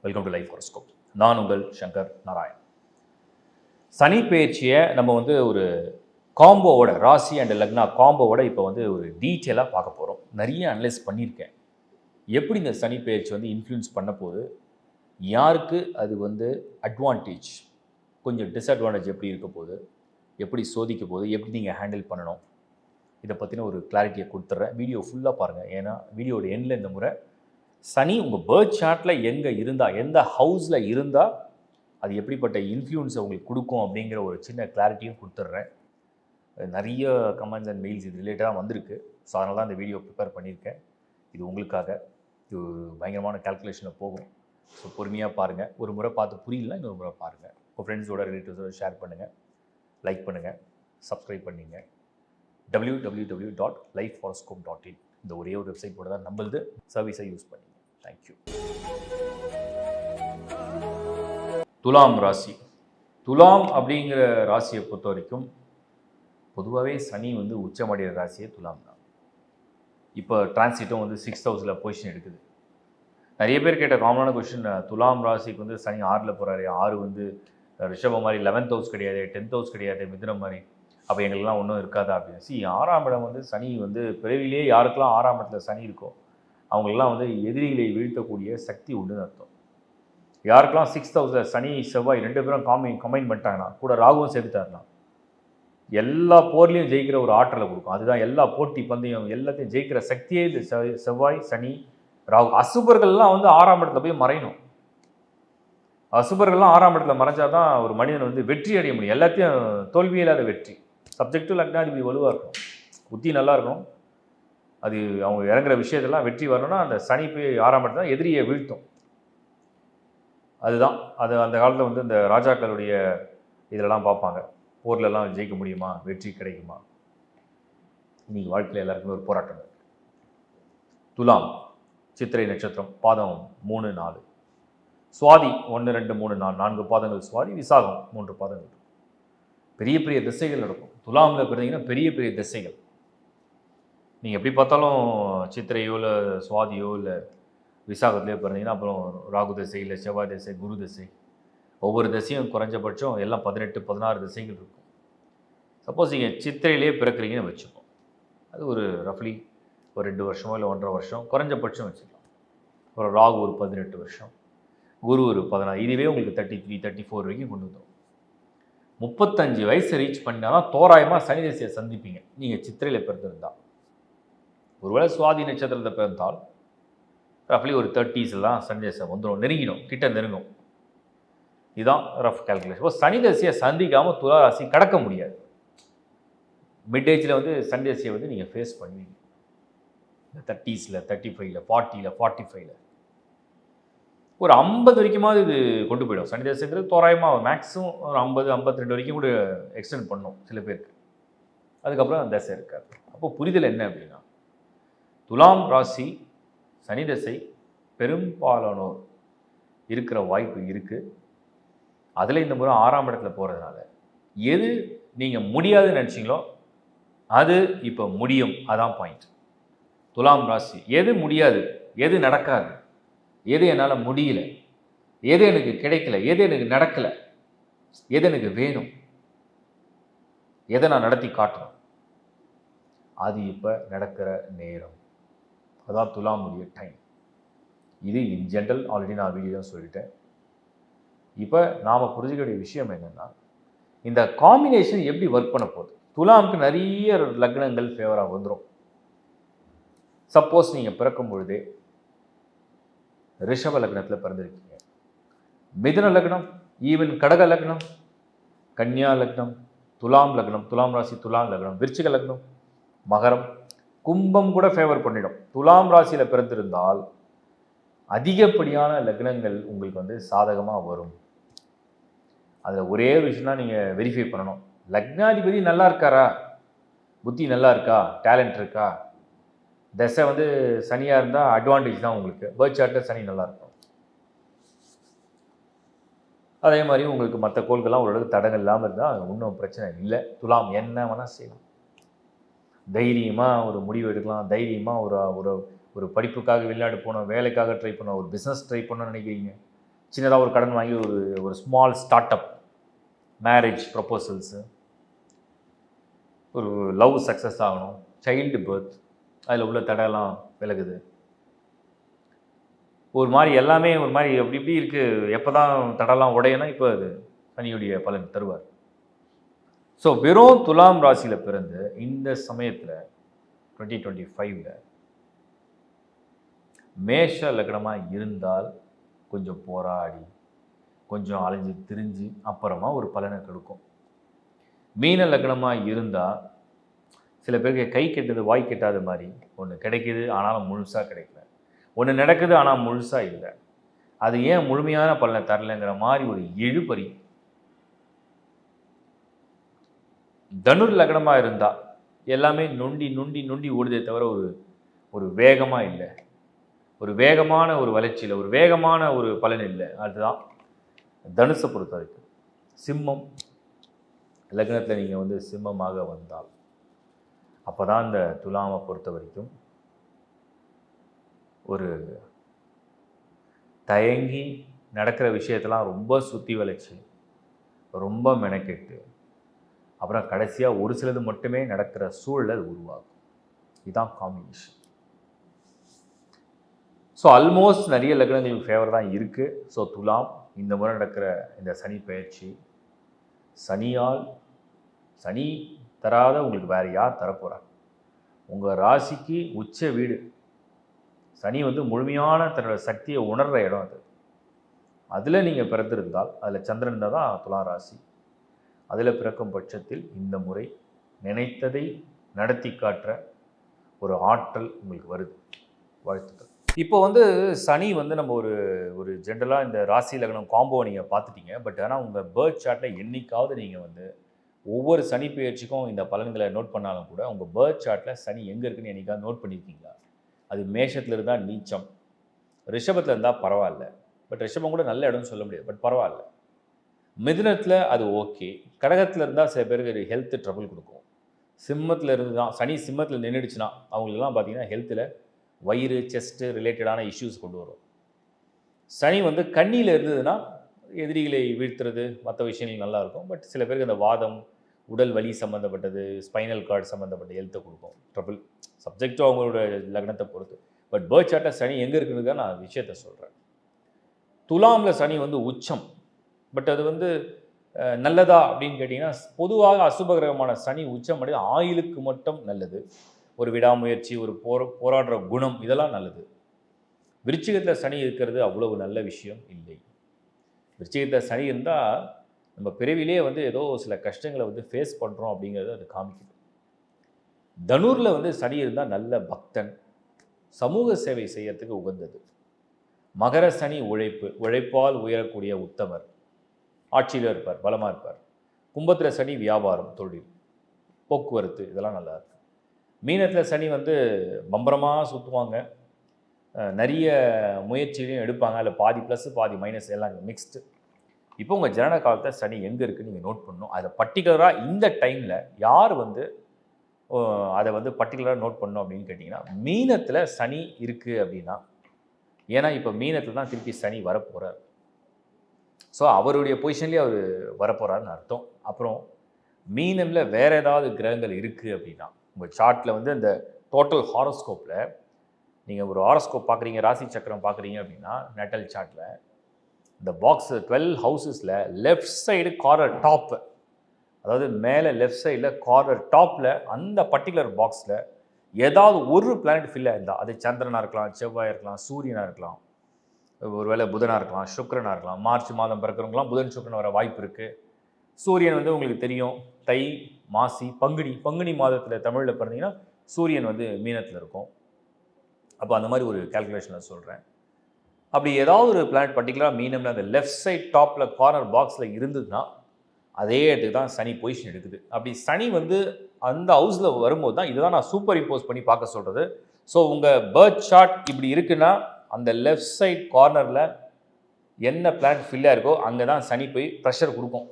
Welcome to life horoscope. நான் உங்கள் சங்கர் நாராயண். சனி பயிற்சியை நம்ம ஒரு காம்போவோட, ராசி அண்ட் லக்னா காம்போவோட இப்போ ஒரு டீட்டெயிலாக பார்க்க போகிறோம். நிறைய அனலைஸ் பண்ணியிருக்கேன். எப்படி இந்த சனி பயிற்சி இன்ஃப்ளூயன்ஸ் பண்ண போகுது, யாருக்கு அது அட்வான்டேஜ், கொஞ்சம் டிஸ்அட்வான்டேஜ் எப்படி இருக்க போகுது, எப்படி சோதிக்க போகுது, எப்படி நீங்கள் ஹேண்டில் பண்ணணும், இதை பற்றின ஒரு கிளாரிட்டியை கொடுத்துட்றேன். வீடியோ ஃபுல்லாக பாருங்கள். ஏன்னா வீடியோட எண்டில் இந்த முறை சனி உங்கள் பர்த் சார்ட்டில் எங்கே இருந்தால், எந்த ஹவுஸில் இருந்தால் அது எப்படிப்பட்ட இன்ஃப்ளூயன்ஸை உங்களுக்கு கொடுக்கும் அப்படிங்கிற ஒரு சின்ன கிளாரிட்டியும் கொடுத்துட்றேன். நிறைய கமெண்ட்ஸ் அண்ட் மெயில்ஸ் இது ரிலேட்டடாக வந்திருக்கு. ஸோ அதனால தான் இந்த வீடியோ ப்ரிப்பேர் பண்ணியிருக்கேன். இது உங்களுக்காக. இது பயங்கரமான கால்குலேஷனில் போகும். ஸோ பொறுமையாக பாருங்கள். ஒரு முறை பார்த்து புரியலன்னா இன்னொரு முறை பாருங்கள். உங்கள் ஃப்ரெண்ட்ஸோட ரிலேட்டிவ்ஸோட ஷேர் பண்ணுங்கள், லைக் பண்ணுங்கள், சப்ஸ்கிரைப் பண்ணிங்க. www.lifehoroscope.in இந்த ஒரே ஒரு வெப்சைட் கூட தான் நம்மளது. சர்வீஸை யூஸ் பண்ணிங்க. தேங்க்யூ. துலாம் ராசி. துலாம் அப்படிங்கிற ராசியை பொறுத்த வரைக்கும் பொதுவாகவே சனி உச்சமடைகிற ராசியே துலாம் தான். இப்போ டிரான்சிட்டும் 6th ஹவுஸில் பொசிஷன் எடுக்குது. நிறைய பேர் கேட்ட காமனான கொஸ்டின், துலாம் ராசிக்கு சனி 6ல் போகிறாரு, 6 ரிஷபம் மாதிரி 11th ஹவுஸ் கிடையாது, 10th ஹவுஸ் கிடையாது, மிதுனம் மாதிரி, அப்போ எங்களுக்கெல்லாம் ஒன்றும் இருக்காதா அப்படின்னு. 6ஆம் இடம் சனி பிறவிலேயே யாருக்கெல்லாம் 6ஆம் இடத்துல சனி இருக்கோ அவங்களெல்லாம் எதிரிகளை வீழ்த்தக்கூடிய சக்தி உண்டுன்னு அர்த்தம். யாருக்கெல்லாம் 6th ஹவுஸில் சனி செவ்வாய் 2 பேரும் கம்பைன் பண்ணிட்டாங்கன்னா, கூட ராகுவும் சேர்த்துட்டாருன்னா, எல்லா போர்லேயும் ஜெயிக்கிற ஒரு ஆற்றலை கொடுக்கும். அதுதான் எல்லா போட்டி பந்தயம் எல்லாத்தையும் ஜெயிக்கிற சக்தியே இது செவ்வாய், சனி, ராகு. அசுபர்கள்லாம் 6ஆம் இடத்துல போய் மறையணும். அசுபர்கள்லாம் 6ஆம் இடத்துல மறைஞ்சாதான் ஒரு மனிதன் வெற்றி அடைய முடியும். எல்லாத்தையும் தோல்வி இல்லாத வெற்றி. சப்ஜெக்டிவ் லக்னாதிபதி வலுவாக இருக்கணும், புத்தி நல்லா இருக்கணும். அது அவங்க இறங்குற விஷயத்தெல்லாம் வெற்றி வரணும்னா அந்த சனி போய் 6ஆம் இடத்துல தான் எதிரியை வீழ்த்தும். அதுதான் அது அந்த காலத்தில் இந்த ராஜாக்களுடைய இதெல்லாம் பார்ப்பாங்க. போர்லெல்லாம் ஜெயிக்க முடியுமா, வெற்றி கிடைக்குமா. இன்னைக்கு வாழ்க்கையில் எல்லாருக்குமே ஒரு போராட்டம் இருக்குது. துலாம் சித்திரை நட்சத்திரம் பாதம் 3, 4, சுவாதி 1, 2, 3, 4 பாதங்கள் சுவாதி, விசாகம் 3 பாதங்கள். பெரிய பெரிய திசைகள் நடக்கும். துலாமில் பிறந்தீங்கன்னா பெரிய பெரிய திசைகள். நீங்கள் எப்படி பார்த்தாலும் சித்திரையோ இல்லை சுவாதியோ இல்லை விசாகத்துலேயோ பிறந்தீங்கன்னா அப்புறம் ராகு திசை, இல்லை செவ்வாய் திசை, குரு திசை, ஒவ்வொரு திசையும் குறைஞ்சபட்சம் எல்லாம் 18, 16 திசைகள் இருக்கும். சப்போஸ் நீங்கள் சித்திரையிலே பிறக்கிறீங்கன்னு வச்சுப்போம், அது ஒரு ரஃப்லி ஒரு 2 வருஷமோ இல்லை 1.5 வருஷம் குறைஞ்சபட்சம் வச்சுக்கலாம். ஒரு ராகு ஒரு 18 வருஷம், குரு ஒரு 16, இதுவே உங்களுக்கு 33, 34 வரைக்கும் கொண்டு வந்துடும். 35 வயசு ரீச் பண்ணால் தான் தோராயமாக சனி திசையை சந்திப்பீங்க நீங்கள் சித்திரையில் பிறந்திருந்தால். ஒருவேளை சுவாதி நட்சத்திரத்தை பிறந்தால் ரஃப்லி ஒரு 30s சனி திசை வந்துடும், நெருங்கிடும், கிட்ட நெருங்கும். இதுதான் ரஃப் கால்குலேஷன். இப்போ சனி திசையை சந்திக்காமல் துலா ராசி கடக்க முடியாது. மிட் ஏஜில் சனி திசையை நீங்கள் ஃபேஸ் பண்ணுவீங்க. 30s, 35, 40, 45 ஒரு 50 வரைக்குமாவது இது கொண்டு போயிடும். சனி திசைங்கிறது தோராயமாக மேக்ஸிமம் ஒரு 50, 52 வரைக்கும் கூட எக்ஸ்டெண்ட் பண்ணும் சில பேருக்கு. அதுக்கப்புறம் அந்த திசை இருக்காது. அப்போ புரிதல் என்ன அப்படின்னா, துலாம் ராசி சனி திசை பெரும்பாலானோர் இருக்கிற வாய்ப்பு இருக்குது. அதில் இந்த முறை 6ஆம் இடத்துல போகிறதுனால எது நீங்கள் முடியாதுன்னு நினச்சிங்களோ அது இப்போ முடியும். அதான் பாயிண்ட். துலாம் ராசி எது முடியாது, எது நடக்காது, எது என்னால் முடியல, எது எனக்கு கிடைக்கல, எது எனக்கு நடக்கலை, எது எனக்கு வேணும், எதை நான் நடத்தி காட்டணும், அது இப்போ நடக்கிற நேரம். அதான் துலாமுடைய டைம். இது இன் ஜென்ரல் ஆல்ரெடி நான் வீடியோ சொல்லிட்டேன். இப்போ நாம் புரிஞ்சுக்கக்கூடிய விஷயம் என்னென்னா, இந்த காம்பினேஷன் எப்படி ஒர்க் பண்ண போகுது. துலாமுக்கு நிறைய லக்னங்கள் ஃபேவராக வந்துடும். சப்போஸ் நீங்கள் பிறக்கும் பொழுதே ரிஷப லக்னத்தில் பிறந்திருக்கீங்க, மிதுன லக்னம், ஈவன் கடக லக்னம், கன்னியா லக்னம், துலாம் லக்னம், துலாம் ராசி துலாம் லக்னம், விருச்சிக லக்னம், மகரம், கும்பம் கூட ஃபேவர் பண்ணிடும். துலாம் ராசியில் பிறந்திருந்தால் அதிகப்படியான லக்னங்கள் உங்களுக்கு சாதகமாக வரும். அதில் ஒரே ஒரு விஷயம் தான் நீங்கள் வெரிஃபை பண்ணணும். லக்னாதிபதி நல்லா இருக்காரா, புத்தி நல்லா இருக்கா, டேலண்ட் இருக்கா. தசை சனியாக இருந்தால் அட்வான்டேஜ் தான் உங்களுக்கு. பர்த் சார்ட்டில் சனி நல்லா இருக்கும். அதே மாதிரி உங்களுக்கு மற்ற கோள்கள்லாம் ஓரளவுக்கு தடங்கள் இல்லாமல் இருந்தால் ஒன்றும் பிரச்சனை இல்லை. துலாம் என்ன வேணால் செய்யலாம். தைரியமாக ஒரு முடிவு எடுக்கலாம். தைரியமாக ஒரு ஒரு ஒரு படிப்புக்காக வெளிநாடு போகணும், வேலைக்காக ட்ரை பண்ணணும், ஒரு பிஸ்னஸ் ட்ரை பண்ணணும்னு நினைக்கிறீங்க, சின்னதாக ஒரு கடன் வாங்கி ஒரு ஒரு ஸ்மால் ஸ்டார்ட் அப், மேரேஜ் ப்ரப்போசல்ஸு, ஒரு லவ் சக்ஸஸ் ஆகணும், சைல்டு பர்த், அதில் உள்ள தடையெல்லாம் விலகுது. ஒரு மாதிரி எல்லாமே ஒரு மாதிரி எப்படி இப்படி இருக்குது. எப்போ தான் தடைலாம் உடையனா இப்போ அது சனியுடைய பலன் தருவார். ஸோ வெறும் துலாம் ராசியில் பிறந்து இந்த சமயத்தில் 2025 மேஷ லக்னமாக இருந்தால் கொஞ்சம் போராடி கொஞ்சம் அலைஞ்சு திரிஞ்சு அப்புறமா ஒரு பலனை கொடுக்கும். மீன லக்னமாக இருந்தால் சில பேருக்கு கை கெட்டது வாய் கெட்டாத மாதிரி ஒன்று கிடைக்குது, ஆனாலும் முழுசாக கிடைக்கல. ஒன்று நடக்குது, ஆனால் முழுசாக இல்லை. அது ஏன் முழுமையான பலனை தரலைங்கிற மாதிரி ஒரு இழுபறி. தனுர் லக்னமாக இருந்தால் எல்லாமே நொண்டி நொண்டி நொண்டி ஓடுதே தவிர ஒரு ஒரு வேகமாக இல்லை, ஒரு வேகமான ஒரு வளர்ச்சியில் ஒரு வேகமான ஒரு பலன் இல்லை. அதுதான் தனுசை பொறுத்த வரைக்கும். சிம்மம் லக்னத்தில் நீங்கள் வந்து சிம்மமாக வந்தால் அப்போ தான் இந்த துலாமை பொறுத்த வரைக்கும் ஒரு தயங்கி நடக்கிற விஷயத்தெல்லாம் ரொம்ப சுற்றி வளைச்சி ரொம்ப மெனக்கெட்டு அப்புறம் கடைசியாக ஒரு சிலது மட்டுமே நடக்கிற சூழல் உருவாகும். இதுதான் காம்பினேஷன். ஸோ ஆல்மோஸ்ட் நிறைய லக்னங்களுக்கு ஃபேவர் தான் இருக்குது. ஸோ துலாம் இந்த முறை நடக்கிற இந்த சனி பயிற்சி, சனியால் சனி தராத உங்களுக்கு வேறு யார் தரப்போகிறார்? உங்கள் ராசிக்கு உச்ச வீடு சனி வந்து முழுமையான தன்னோட சக்தியை உணர்கிற இடம் அது. அதில் நீங்கள் பிறந்திருந்தால், அதில் சந்திரன் இருந்தால் தான் துலா ராசி. அதில் பிறக்கும் பட்சத்தில் இந்த முறை நினைத்ததை நடத்தி காட்டுற ஒரு ஆற்றல் உங்களுக்கு வருது. வாழ்த்துக்கள். இப்போ வந்து சனி வந்து நம்ம ஒரு ஒரு ஜென்ரலாக இந்த ராசி லக்னம் காம்போ நீங்கள் பார்த்துட்டீங்க. பட் ஆனால் உங்கள் பர்த் சார்ட்டில் என்றைக்காவது நீங்கள் வந்து ஒவ்வொரு சனி பயிற்சிக்கும் இந்த பலன்களை நோட் பண்ணாலும் கூட உங்கள் பர்த் சார்ட்டில் சனி எங்கே இருக்குன்னு என்றைக்காவது நோட் பண்ணியிருக்கீங்களா? அது மேஷத்தில் இருந்தால் நீச்சம், ரிஷபத்தில் இருந்தால் பரவாயில்ல. பட் ரிஷபம் கூட நல்ல இடம்னு சொல்ல முடியாது, பட் பரவாயில்ல. மிதுனத்தில் அது ஓகே. கடகத்தில் இருந்தால் சில பேருக்கு ஹெல்த் ட்ரபிள் கொடுக்கும். சிம்மத்தில் இருந்து தான் சனி சிம்மத்தில் நின்றுடுச்சுன்னா அவங்களுக்குலாம் பார்த்தீங்கன்னா ஹெல்த்தில் வயிறு செஸ்ட்டு ரிலேட்டடான இஷ்யூஸ் கொண்டு வரும். சனி வந்து கண்ணியில் இருந்ததுன்னா எதிரிகளை வீழ்த்துறது மற்ற விஷயங்கள் நல்லாயிருக்கும். பட் சில பேருக்கு அந்த வாதம், உடல் வலி சம்மந்தப்பட்டது, ஸ்பைனல் கார்டு சம்மந்தப்பட்ட ஹெல்த்தை கொடுக்கும் ட்ரபிள். சப்ஜெக்டும் அவங்களோட லக்னத்தை பொறுத்து. பட் பர்த் சார்ட்டில் சனி எங்கே இருக்குன்னு தான் நான் விஷயத்தை சொல்கிறேன். துலாமில் சனி வந்து உச்சம். பட் அது வந்து நல்லதா அப்படின்னு கேட்டிங்கன்னா, பொதுவாக அசுபகிரகமான சனி உச்சம் அடைந்து ஆயுளுக்கு மட்டும் நல்லது. ஒரு விடாமுயற்சி, ஒரு போராடுற குணம், இதெல்லாம் நல்லது. விருச்சிகத்தில் சனி இருக்கிறது அவ்வளவு நல்ல விஷயம் இல்லை. விருச்சிகத்தில் சனி இருந்தால் நம்ம பிறவிலே வந்து ஏதோ சில கஷ்டங்களை வந்து ஃபேஸ் பண்ணுறோம் அப்படிங்கிறது அது காமிக்குது. தனுரில் வந்து சனி இருந்தால் நல்ல பக்தன், சமூக சேவை செய்யறதுக்கு உகந்தது. மகர சனி உழைப்பால் உயரக்கூடிய உத்தமர், ஆட்சியில் இருப்பார், பலமாக இருப்பார். கும்பத்தில் சனி வியாபாரம், தொழில், போக்குவரத்து, இதெல்லாம் நல்லா இருக்கு. மீனத்தில் சனி வந்து பம்பரமாக சுற்றுவாங்க, நிறைய முயற்சிகளையும் எடுப்பாங்க. அதில் பாதி ப்ளஸ் பாதி மைனஸ் எல்லாம் மிக்ஸ்டு. இப்போ உங்கள் ஜனன காலத்தை சனி எங்கே இருக்குன்னு நீங்கள் நோட் பண்ணணும். அதை பர்டிகுலராக இந்த டைமில் யார் வந்து அதை வந்து பர்டிகுலராக நோட் பண்ணணும் அப்படின்னு கேட்டிங்கன்னா, மீனத்தில் சனி இருக்குது அப்படின்னா, ஏன்னா இப்போ மீனத்தில் தான் திருப்பி சனி வரப்போகிறார். ஸோ அவருடைய பொசிஷன்லேயே அவர் வரப்போகிறாருன்னு அர்த்தம். அப்புறம் மீனமில் வேறு ஏதாவது கிரகங்கள் இருக்குது அப்படின்னா, உங்கள் சார்ட்டில் வந்து இந்த டோட்டல் ஹாரோஸ்கோப்பில் நீங்கள் ஒரு ஹாரோஸ்கோப் பார்க்குறீங்க, ராசி சக்கரம் பார்க்குறீங்க அப்படின்னா, நேட்டல் சார்ட்டில் இந்த பாக்ஸ் 12 ஹவுசஸில் லெஃப்ட் சைடு கார்னர் டாப்பு, அதாவது மேலே லெஃப்ட் சைடில் கார்னர் டாப்பில் அந்த பர்டிகுலர் பாக்ஸில் ஏதாவது ஒரு பிளானட் ஃபில் ஆயிருந்தால், அது சந்திரனாக இருக்கலாம், செவ்வாயாக இருக்கலாம், சூரியனாக இருக்கலாம், ஒருவேளை புதனாக இருக்கலாம், சுக்கிரனாக இருக்கலாம். மார்ச் மாதம் பிறக்கிறவங்களாம் புதன் சுக்கிரன் வர வாய்ப்பு இருக்குது. சூரியன் வந்து உங்களுக்கு தெரியும், தை மாசி பங்குனி மாதத்தில் தமிழில் பிறந்தீங்கன்னா சூரியன் வந்து மீனத்தில் இருக்கும். அப்போ அந்த மாதிரி ஒரு கேல்குலேஷனில் சொல்கிறேன். அப்படி ஏதாவது ஒரு பிளானட் பர்டிகுலராக மீனமில் அந்த லெஃப்ட் சைட் டாப்பில் கார்னர் பாக்ஸில் இருந்ததுன்னா அதே இடத்துக்கு தான் சனி பொசிஷன் எடுக்குது. அப்படி சனி வந்து அந்த ஹவுஸில் வரும்போது தான் இதுதான் நான் சூப்பர் இம்போஸ் பண்ணி பார்க்க சொல்கிறது. ஸோ உங்கள் பர்த் சார்ட் இப்படி இருக்குன்னா அந்த லெஃப்ட் சைட் கார்னரில் என்ன பிளானட் ஃபில்லாக இருக்கோ அங்கே தான் சனி போய் ப்ரெஷர் கொடுக்கும்.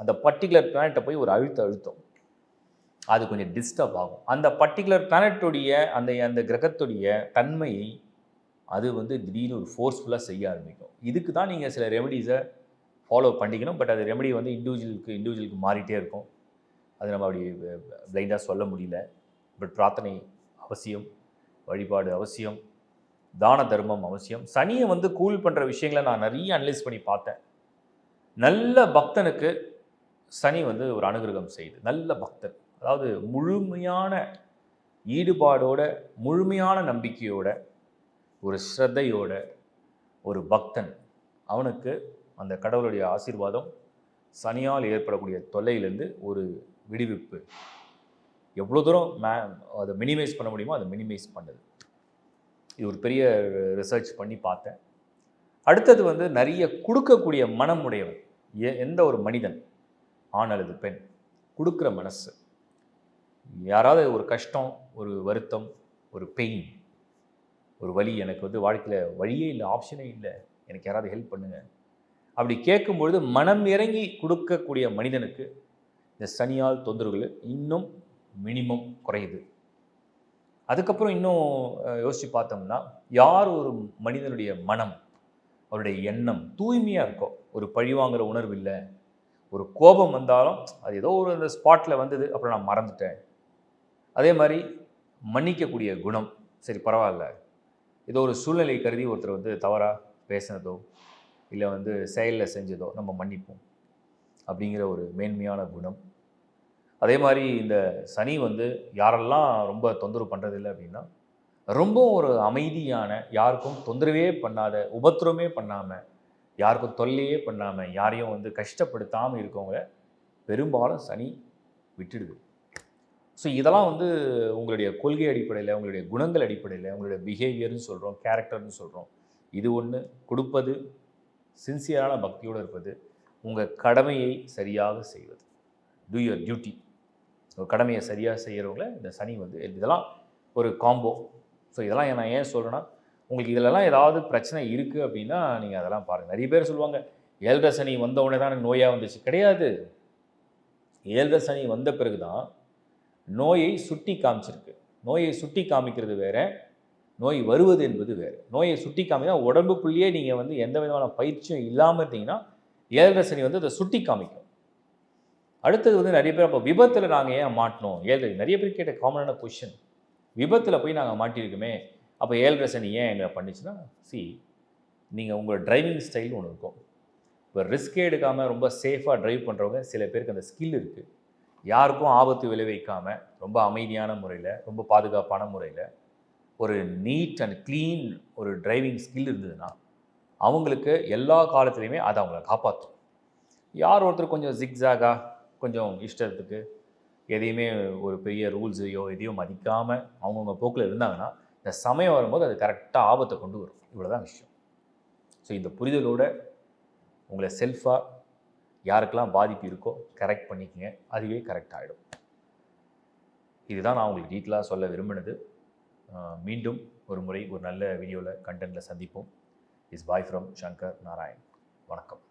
அந்த பர்டிகுலர் பிளானட்டை போய் ஒரு அழுத்தம் அது கொஞ்சம் டிஸ்டர்ப் ஆகும். அந்த பர்டிகுலர் பிளானட்டுடைய அந்த கிரகத்துடைய தன்மையை அது வந்து திடீர்னு ஒரு ஃபோர்ஸ்ஃபுல்லாக செய்ய ஆரம்பிக்கும். இதுக்கு தான் நீங்கள் சில ரெமெடிஸை ஃபாலோ பண்ணிக்கணும். பட் அது ரெமெடி வந்து இண்டிவிஜுவலுக்கு மாறிட்டே இருக்கும். அது நம்ம அப்படி பிளைண்டாக சொல்ல முடியல. பட் பிரார்த்தனை அவசியம், வழிபாடு அவசியம், தான தர்மம் அவசியம். சனியை வந்து கூல் பண்ணுற விஷயங்களை நான் நிறைய அனலைஸ் பண்ணி பார்த்தேன். நல்ல பக்தனுக்கு சனி வந்து ஒரு அனுகிரகம் செய்யுது. நல்ல பக்தன், அதாவது முழுமையான ஈடுபாடோட, முழுமையான நம்பிக்கையோட, ஒரு ஸ்ரத்தையோட ஒரு பக்தன், அவனுக்கு அந்த கடவுளுடைய ஆசீர்வாதம், சனியால் ஏற்படக்கூடிய தொல்லையிலேருந்து ஒரு விடுவிப்பு, எவ்வளோ தூரம் அதை மினிமைஸ் பண்ண முடியுமோ அதை மினிமைஸ் பண்ணுது. இது ஒரு பெரிய ரிசர்ச் பண்ணி பார்த்தேன். அடுத்தது வந்து நிறைய கொடுக்கக்கூடிய மனம் உடையவன். எந்த ஒரு மனிதன், ஆண் அல்லது பெண், கொடுக்குற மனசு. யாராவது ஒரு கஷ்டம், ஒரு வருத்தம், ஒரு பெயின், ஒரு வலி, எனக்கு வந்து வாழ்க்கையில் வழியே இல்லை, ஆப்ஷனே இல்லை, எனக்கு யாராவது ஹெல்ப் பண்ணுங்க, அப்படி கேட்கும்பொழுது மனம் இறங்கி கொடுக்கக்கூடிய மனிதனுக்கு இந்த சனியால் தொந்தரவுகள் இன்னும் மினிமம் குறையுது. அதுக்கப்புறம் இன்னும் யோசித்து பார்த்தோம்னா, யார் ஒரு மனிதனுடைய மனம், அவருடைய எண்ணம் தூய்மையாக இருக்கோ, ஒரு பழிவாங்கிற உணர்வு இல்லை, ஒரு கோபம் வந்தாலும் அது ஏதோ ஒரு அந்த ஸ்பாட்டில் வந்தது, அப்புறம் நான் மறந்துட்டேன். அதே மாதிரி மன்னிக்கக்கூடிய குணம், சரி பரவாயில்ல, ஏதோ ஒரு சூழ்நிலை கருதி ஒருத்தர் வந்து தவறாக பேசினதோ இல்லை வந்து செயலில் செஞ்சதோ நம்ம மன்னிப்போம் அப்படிங்கிற ஒரு மேன்மையான குணம். அதே மாதிரி இந்த சனி வந்து யாரெல்லாம் ரொம்ப தொந்தரவு பண்ணுறதில்லை அப்படின்னா, ரொம்ப ஒரு அமைதியான, யாருக்கும் தொந்தரவே பண்ணாத, உபத்திரமே பண்ணாமல், யாருக்கும் தொல்லையே பண்ணாமல், யாரையும் வந்து கஷ்டப்படுத்தாமல் இருக்கவங்கள பெரும்பாலும் சனி விட்டுடுது. ஸோ இதெல்லாம் வந்து உங்களுடைய கொள்கை அடிப்படையில், உங்களுடைய குணங்கள் அடிப்படையில், உங்களுடைய பிஹேவியர்னு சொல்கிறோம், கேரக்டர்னு சொல்கிறோம். இது ஒன்று. கொடுப்பது, சின்சியரான பக்தியோடு இருப்பது, உங்கள் கடமையை சரியாக செய்வது, டூ யுவர் டியூட்டி. உங்கள் கடமையை சரியாக செய்கிறவங்கள இந்த சனி வந்து இதெல்லாம் ஒரு காம்போ. ஸோ இதெல்லாம் நான் ஏன் சொல்கிறேன்னா, உங்களுக்கு இதிலலாம் ஏதாவது பிரச்சனை இருக்குது அப்படின்னா நீங்கள் அதெல்லாம் பாருங்கள். நிறைய பேர் சொல்லுவாங்க, 7.5 சனி வந்த உடனே தான் எனக்கு நோயாக வந்துச்சு. கிடையாது. 7.5 சனி வந்த பிறகு தான் நோயை சுட்டி காமிச்சிருக்கு. நோயை சுட்டி காமிக்கிறது வேறு, நோய் வருவது என்பது வேறு. நோயை சுட்டி காமினா உடம்புக்குள்ளேயே நீங்கள் வந்து எந்த விதமான பயிற்சியும் இல்லாமல் இருந்தீங்கன்னா 7.5 சனி வந்து அதை சுட்டி காமிக்கும். அடுத்தது வந்து நிறைய பேர், அப்போ விபத்தில் நாங்கள் ஏன் மாட்டினோம்? 7.5 நிறைய பேர் கேட்ட காமனான கொஷின். விபத்தில் போய் நாங்கள் மாட்டியிருக்குமே, அப்போ 7.5 சனி ஏன் எங்களை பண்ணிச்சுன்னா, நீங்கள் உங்களோட டிரைவிங் ஸ்டைல் ஒன்று இருக்கும். இப்போ ரிஸ்கே எடுக்காமல் ரொம்ப சேஃபாக ட்ரைவ் பண்ணுறவங்க சில பேருக்கு அந்த ஸ்கில் இருக்குது. யாருக்கும் ஆபத்து விளைவிக்காமல் ரொம்ப அமைதியான முறையில், ரொம்ப பாதுகாப்பான முறையில் ஒரு நீட் அண்ட் க்ளீன் ஒரு டிரைவிங் ஸ்கில் இருந்ததுன்னா அவங்களுக்கு எல்லா காலத்துலேயுமே அதை அவங்கள காப்பாற்றும். யார் ஒருத்தர் கொஞ்சம் ஜிக்ஸாகாக, கொஞ்சம் இஷ்டத்துக்கு எதையுமே ஒரு பெரிய ரூல்ஸையோ எதையும் மதிக்காமல் அவங்கவுங்க போக்கில் இருந்தாங்கன்னா, இந்த சமயம் வரும்போது அது கரெக்டாக ஆபத்தை கொண்டு வரும். இவ்வளோதான் விஷயம். ஸோ இந்த புரிதலோடு உங்களை செல்ஃபாக யாருக்கெல்லாம் பாதிப்பு இருக்கோ கரெக்ட் பண்ணிக்கங்க, அதுவே கரெக்ட் ஆகிடும். இதுதான் நான் உங்களுக்கு டீட்டெயிலாக சொல்ல விரும்பினது. மீண்டும் ஒரு முறை ஒரு நல்ல வீடியோவில், கண்டென்ட்டில் சந்திப்போம். Is bye from Shankar Narayan. வணக்கம்.